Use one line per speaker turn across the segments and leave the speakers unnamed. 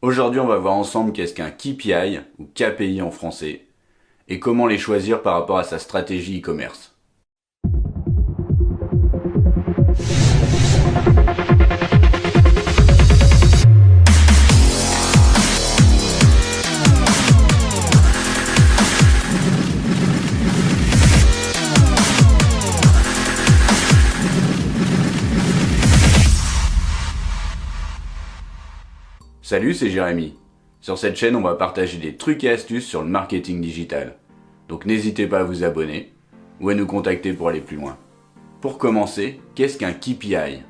Aujourd'hui, on va voir ensemble qu'est-ce qu'un KPI ou KPI en français et comment les choisir par rapport à sa stratégie e-commerce. Salut, c'est Jérémy. Sur cette chaîne, on va partager des trucs et astuces sur le marketing digital. Donc n'hésitez pas à vous abonner ou à nous contacter pour aller plus loin. Pour commencer, qu'est-ce qu'un KPI ?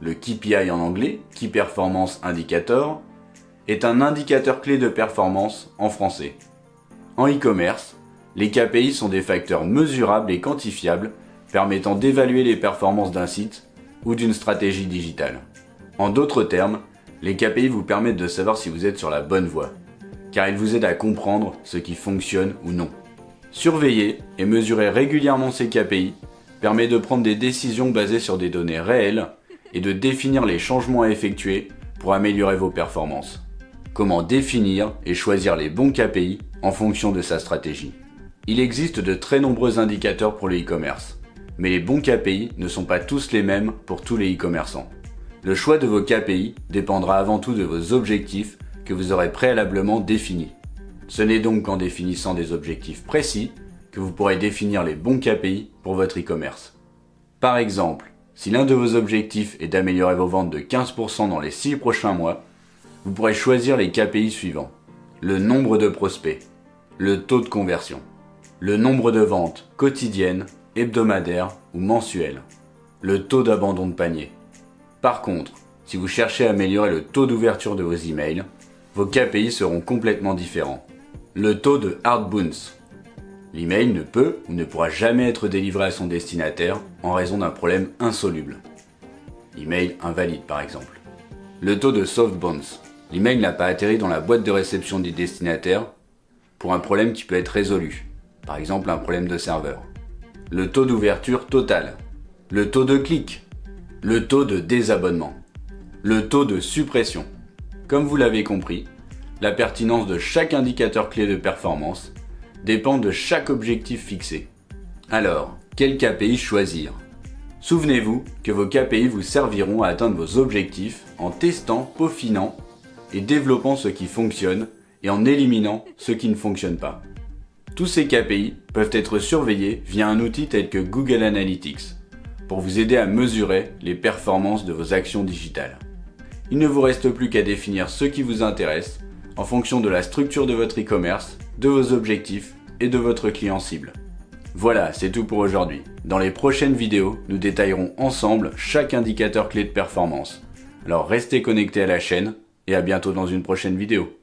Le KPI en anglais, Key Performance Indicator, est un indicateur clé de performance en français. En e-commerce, les KPI sont des facteurs mesurables et quantifiables permettant d'évaluer les performances d'un site ou d'une stratégie digitale. En d'autres termes, les KPI vous permettent de savoir si vous êtes sur la bonne voie, car ils vous aident à comprendre ce qui fonctionne ou non. Surveiller et mesurer régulièrement ces KPI permet de prendre des décisions basées sur des données réelles et de définir les changements à effectuer pour améliorer vos performances. Comment définir et choisir les bons KPI en fonction de sa stratégie. Il existe de très nombreux indicateurs pour le e-commerce, mais les bons KPI ne sont pas tous les mêmes pour tous les e-commerçants. Le choix de vos KPI dépendra avant tout de vos objectifs que vous aurez préalablement définis. Ce n'est donc qu'en définissant des objectifs précis que vous pourrez définir les bons KPI pour votre e-commerce. Par exemple, si l'un de vos objectifs est d'améliorer vos ventes de 15% dans les 6 prochains mois, vous pourrez choisir les KPI suivants. Le nombre de prospects, le taux de conversion, le nombre de ventes quotidiennes, hebdomadaires ou mensuelles, le taux d'abandon de panier. Par contre, si vous cherchez à améliorer le taux d'ouverture de vos emails, vos KPI seront complètement différents. Le taux de hard bounce. L'email ne peut ou ne pourra jamais être délivré à son destinataire en raison d'un problème insoluble. Email invalide par exemple. Le taux de soft bounce. L'email n'a pas atterri dans la boîte de réception du destinataire pour un problème qui peut être résolu, par exemple un problème de serveur. Le taux d'ouverture total. Le taux de clic. Le taux de désabonnement, le taux de suppression. Comme vous l'avez compris, la pertinence de chaque indicateur clé de performance dépend de chaque objectif fixé. Alors, quel KPI choisir ? Souvenez-vous que vos KPI vous serviront à atteindre vos objectifs en testant, peaufinant et développant ce qui fonctionne et en éliminant ce qui ne fonctionne pas. Tous ces KPI peuvent être surveillés via un outil tel que Google Analytics, pour vous aider à mesurer les performances de vos actions digitales. Il ne vous reste plus qu'à définir ce qui vous intéresse en fonction de la structure de votre e-commerce, de vos objectifs et de votre client cible. Voilà, c'est tout pour aujourd'hui. Dans les prochaines vidéos, nous détaillerons ensemble chaque indicateur clé de performance. Alors restez connectés à la chaîne et à bientôt dans une prochaine vidéo.